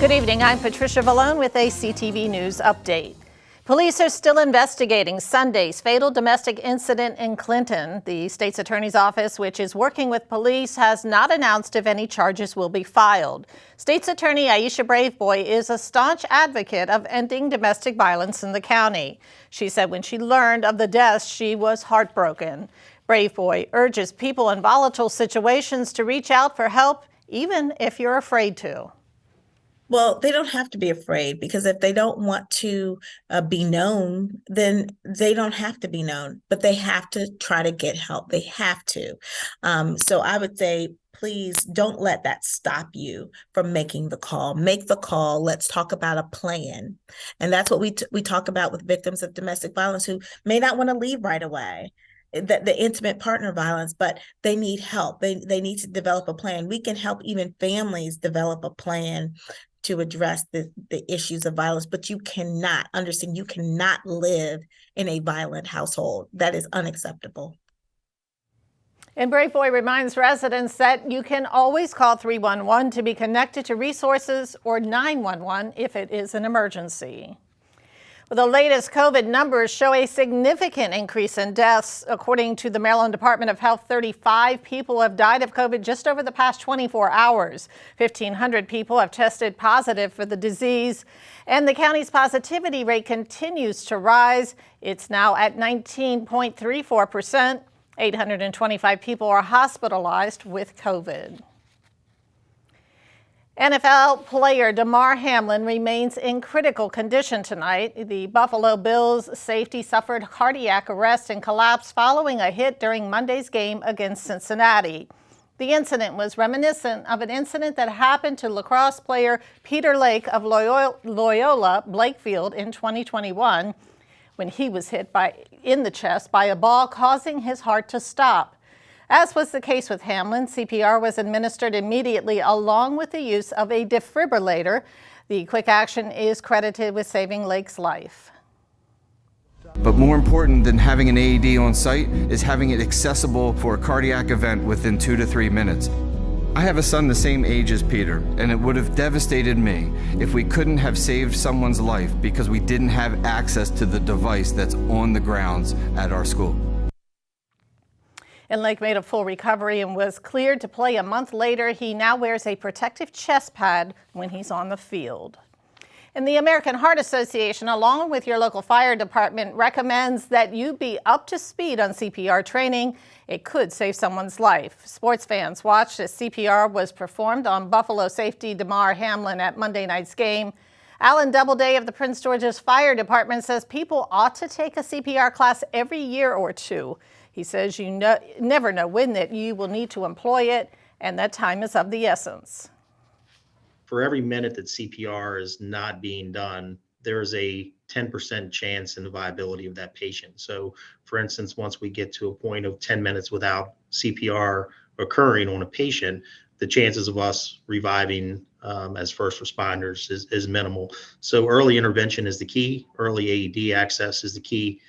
Good evening. I'm Patricia Vallone with a CTV News update. Police are still investigating Sunday's fatal domestic incident in Clinton. The state's attorney's office, which is working with police, has not announced if any charges will be filed. State's attorney Aisha Braveboy is a staunch advocate of ending domestic violence in the county. She said when she learned of the deaths, she was heartbroken. Braveboy urges people in volatile situations to reach out for help, even if you're afraid to. Well, they don't have to be afraid, because if they don't want to be known, then they don't have to be known, but they have to try to get help. They have to. So I would say, please don't let that stop you from making the call. Make the call. Let's talk about a plan. And that's what we talk about with victims of domestic violence who may not want to leave right away. The intimate partner violence, but they need help. They need to develop a plan. We can help even families develop a plan to address the issues of violence, but you cannot live in a violent household. That is unacceptable. And Braveboy reminds residents that you can always call 311 to be connected to resources, or 911 if it is an emergency. Well, the latest COVID numbers show a significant increase in deaths. According to the Maryland Department of Health, 35 people have died of COVID just over the past 24 hours. 1,500 people have tested positive for the disease, and the county's positivity rate continues to rise. It's now at 19.34%. 825 people are hospitalized with COVID. NFL player Damar Hamlin remains in critical condition tonight. The Buffalo Bills safety suffered cardiac arrest and collapse following a hit during Monday's game against Cincinnati. The incident was reminiscent of an incident that happened to lacrosse player Peter Lake of Loyola Blakefield in 2021 when he was hit in the chest by a ball, causing his heart to stop. As was the case with Hamlin, CPR was administered immediately along with the use of a defibrillator. The quick action is credited with saving Lake's life. But more important than having an AED on site is having it accessible for a cardiac event within 2 to 3 minutes. I have a son the same age as Peter, and it would have devastated me if we couldn't have saved someone's life because we didn't have access to the device that's on the grounds at our school. And Lake made a full recovery and was cleared to play a month later. He now wears a protective chest pad when he's on the field. And the American Heart Association, along with your local fire department, recommends that you be up to speed on CPR training. It could save someone's life. Sports fans watched as CPR was performed on Buffalo safety Damar Hamlin at Monday night's game. Alan Doubleday of the Prince George's Fire Department says people ought to take a CPR class every year or two. He says you never know when that you will need to employ it, and that time is of the essence. For every minute that CPR is not being done, there is a 10% chance in the viability of that patient. So, for instance, once we get to a point of 10 minutes without CPR occurring on a patient, the chances of us reviving as first responders is minimal. So early intervention is the key. Early AED access is the key.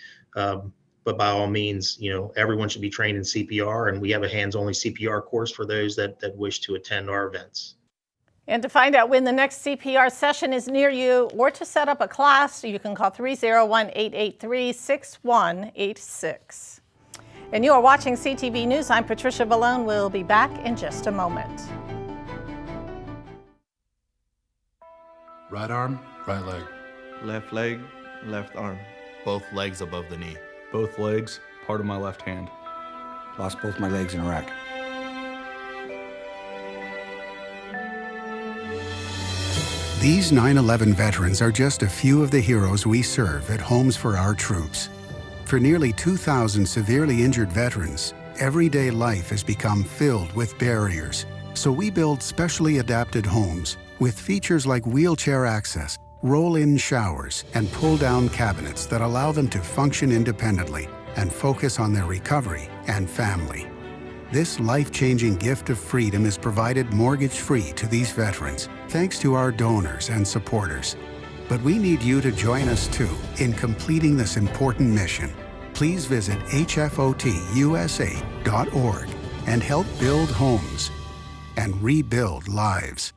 But by all means, everyone should be trained in CPR, and we have a hands-only CPR course for those that wish to attend our events. And to find out when the next CPR session is near you or to set up a class, you can call 301-883-6186. And you are watching CTV News. I'm Patricia Vallone. We'll be back in just a moment. Right arm, right leg. Left leg, left arm. Both legs above the knee. Both legs, part of my left hand. Lost both my legs in Iraq. These 9/11 veterans are just a few of the heroes we serve at Homes for Our Troops. For nearly 2,000 severely injured veterans, everyday life has become filled with barriers. So we build specially adapted homes with features like wheelchair access, roll-in showers, and pull-down cabinets that allow them to function independently and focus on their recovery and family. This life-changing gift of freedom is provided mortgage-free to these veterans, thanks to our donors and supporters. But we need you to join us too in completing this important mission. Please visit hfotusa.org and help build homes and rebuild lives.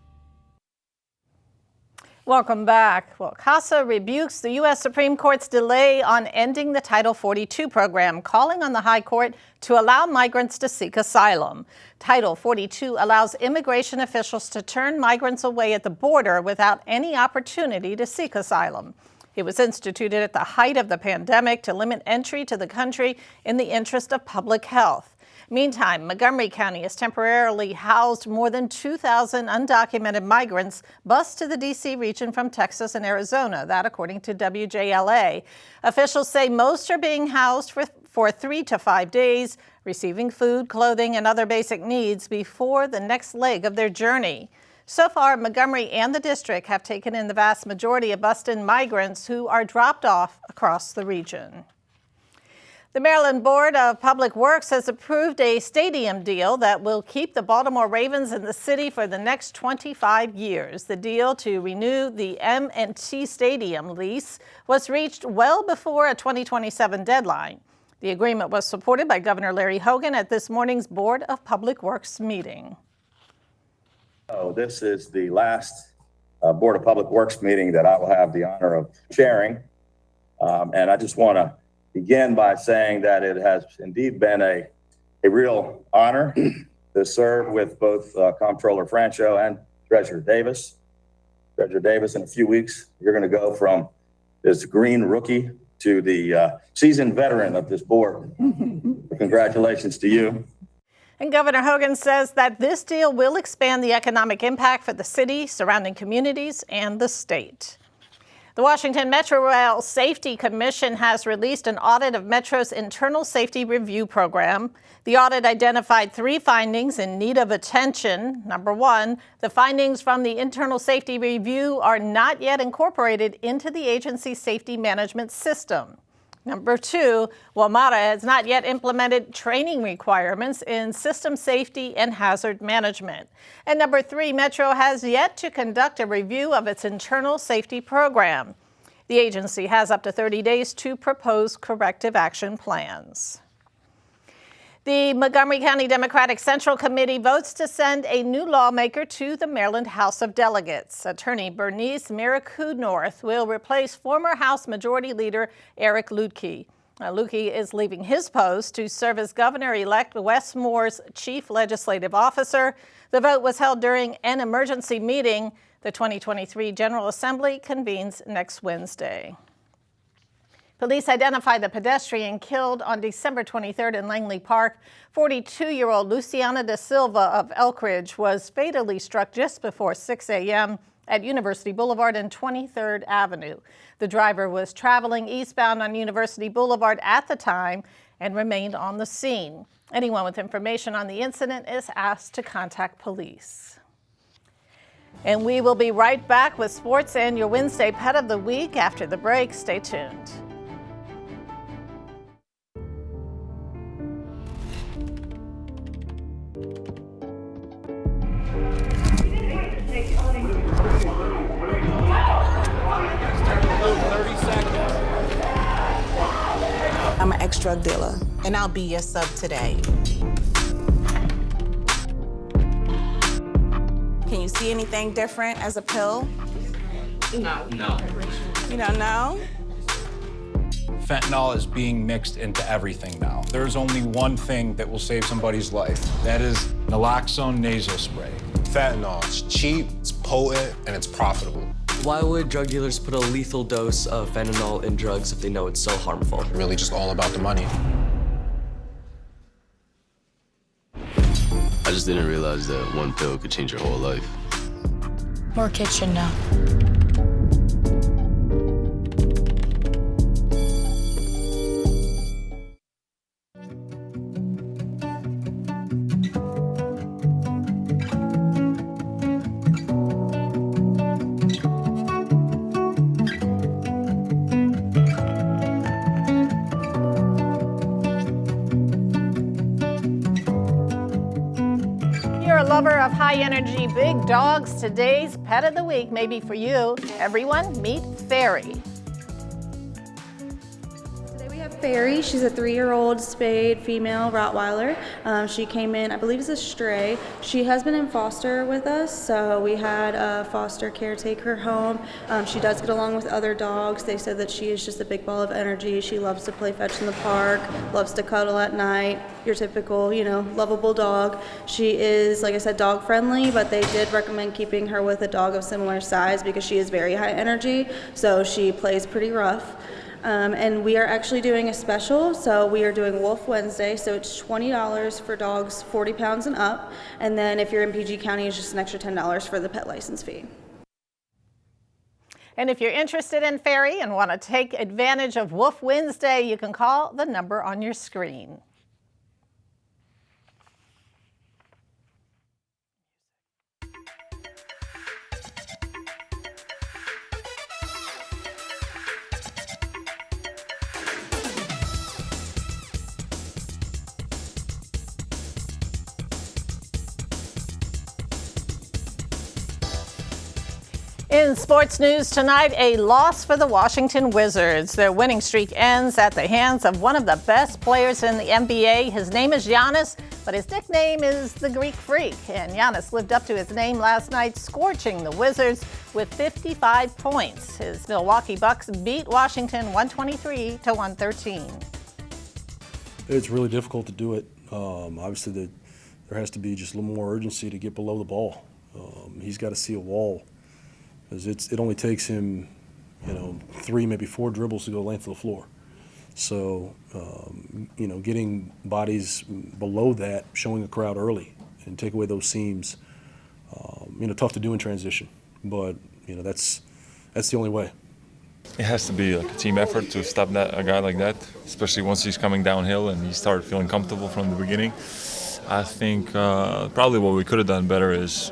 Welcome back. Well, CASA rebukes the U.S. Supreme Court's delay on ending the Title 42 program, calling on the High Court to allow migrants to seek asylum. Title 42 allows immigration officials to turn migrants away at the border without any opportunity to seek asylum. It was instituted at the height of the pandemic to limit entry to the country in the interest of public health. Meantime, Montgomery County has temporarily housed more than 2,000 undocumented migrants bused to the D.C. region from Texas and Arizona, that according to WJLA. Officials say most are being housed for 3 to 5 days, receiving food, clothing, and other basic needs before the next leg of their journey. So far, Montgomery and the district have taken in the vast majority of bused-in migrants who are dropped off across the region. The Maryland Board of Public Works has approved a stadium deal that will keep the Baltimore Ravens in the city for the next 25 years. The deal to renew the M&T Stadium lease was reached well before a 2027 deadline. The agreement was supported by Governor Larry Hogan at this morning's Board of Public Works meeting. This is the last Board of Public Works meeting that I will have the honor of chairing. And I just want to begin by saying that it has indeed been a real honor to serve with both Comptroller Francho and Treasurer Davis. Treasurer Davis, in a few weeks, you're going to go from this green rookie to the seasoned veteran of this board. Congratulations to you. And Governor Hogan says that this deal will expand the economic impact for the city, surrounding communities, and the state. The Washington Metro Rail Safety Commission has released an audit of Metro's internal safety review program. The audit identified 3 findings in need of attention. Number 1, the findings from the internal safety review are not yet incorporated into the agency's safety management system. Number 2, WMATA has not yet implemented training requirements in system safety and hazard management. And number 3, Metro has yet to conduct a review of its internal safety program. The agency has up to 30 days to propose corrective action plans. The Montgomery County Democratic Central Committee votes to send a new lawmaker to the Maryland House of Delegates. Attorney Bernice Miracle North will replace former House Majority Leader Eric Luedtke. Luedtke is leaving his post to serve as Governor-elect Wes Moore's chief legislative officer. The vote was held during an emergency meeting. The 2023 General Assembly convenes next Wednesday. Police identified the pedestrian killed on December 23rd in Langley Park. 42-year-old Luciana da Silva of Elkridge was fatally struck just before 6 a.m. at University Boulevard and 23rd Avenue. The driver was traveling eastbound on University Boulevard at the time and remained on the scene. Anyone with information on the incident is asked to contact police. And we will be right back with sports and your Wednesday Pet of the Week after the break. Stay tuned. I'm an ex-drug dealer, and I'll be your sub today. Can you see anything different as a pill? No. You don't know? Fentanyl is being mixed into everything now. There's only one thing that will save somebody's life. That is naloxone nasal spray. Fentanyl, it's cheap, it's potent, and it's profitable. Why would drug dealers put a lethal dose of fentanyl in drugs if they know it's so harmful? Really just all about the money. I just didn't realize that one pill could change your whole life. More kids should know. Lover of high-energy big dogs, today's Pet of the Week may be for you. Everyone, meet Fairy. Today we have Fairy. She's a 3-year-old spayed female Rottweiler. She came in, I believe, as a stray. She has been in foster with us, so we had a foster care take her home. She does get along with other dogs. They said that she is just a big ball of energy. She loves to play fetch in the park, loves to cuddle at night. Your typical, lovable dog. She is, like I said, dog friendly, but they did recommend keeping her with a dog of similar size because she is very high energy, so she plays pretty rough. And we are actually doing a special, so we are doing Wolf Wednesday, so it's $20 for dogs 40 pounds and up, and then if you're in PG County, it's just an extra $10 for the pet license fee. And if you're interested in Fairy and want to take advantage of Wolf Wednesday, you can call the number on your screen. In sports news tonight, a loss for the Washington Wizards. Their winning streak ends at the hands of one of the best players in the NBA. His name is Giannis, but his nickname is the Greek Freak. And Giannis lived up to his name last night, scorching the Wizards with 55 points. His Milwaukee Bucks beat Washington 123-113. It's really difficult to do it. Obviously, there has to be just a little more urgency to get below the ball. He's got to see a wall. Because it only takes him, 3, maybe 4 dribbles to go length of the floor. So, getting bodies below that, showing a crowd early, and take away those seams, tough to do in transition. But, that's the only way. It has to be like a team effort to stop a guy like that, especially once he's coming downhill and he started feeling comfortable from the beginning. I think probably what we could have done better is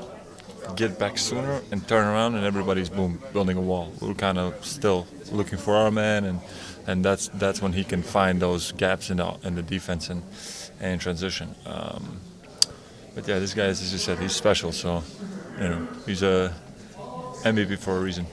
get back sooner and turn around, and everybody's building a wall. We're kind of still looking for our man, and that's when he can find those gaps in the defense and in transition. But yeah, this guy, as you said, he's special. So he's a MVP for a reason.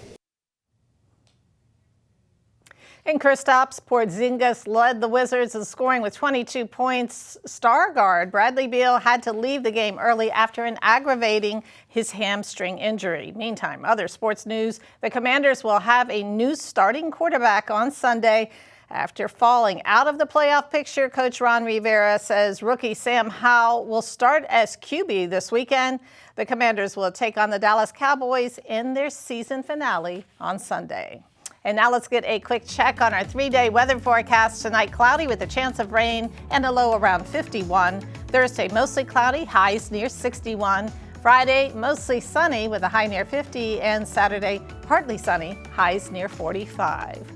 And Kristaps Porzingis led the Wizards in scoring with 22 points. Star guard Bradley Beal had to leave the game early after aggravating his hamstring injury. Meantime, other sports news, the Commanders will have a new starting quarterback on Sunday. After falling out of the playoff picture, Coach Ron Rivera says rookie Sam Howell will start as QB this weekend. The Commanders will take on the Dallas Cowboys in their season finale on Sunday. And now let's get a quick check on our 3-day weather forecast. Tonight, cloudy with a chance of rain and a low around 51. Thursday, mostly cloudy, highs near 61. Friday, mostly sunny with a high near 50. And Saturday, partly sunny, highs near 45.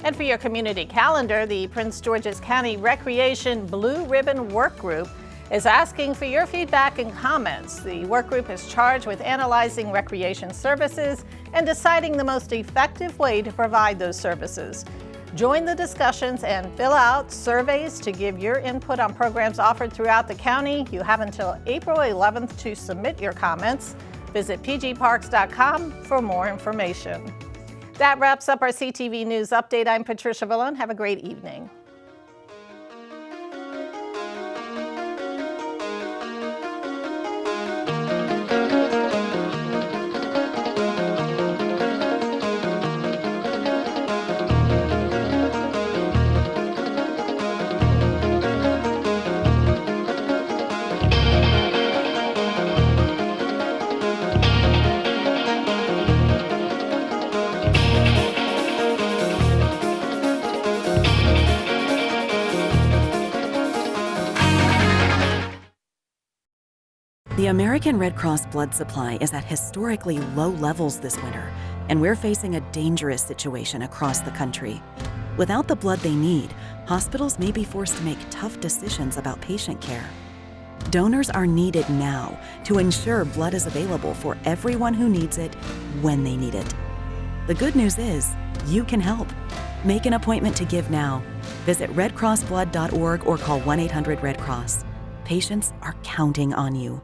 And for your community calendar, the Prince George's County Recreation Blue Ribbon Work Group is asking for your feedback and comments. The work group is charged with analyzing recreation services and deciding the most effective way to provide those services. Join the discussions and fill out surveys to give your input on programs offered throughout the county. You have until April 11th to submit your comments. Visit pgparks.com for more information. That wraps up our CTV News Update. I'm Patricia Villon. Have a great evening. The American Red Cross blood supply is at historically low levels this winter, and we're facing a dangerous situation across the country. Without the blood they need, hospitals may be forced to make tough decisions about patient care. Donors are needed now to ensure blood is available for everyone who needs it when they need it. The good news is, you can help. Make an appointment to give now. Visit redcrossblood.org or call 1-800-RED-CROSS. Patients are counting on you.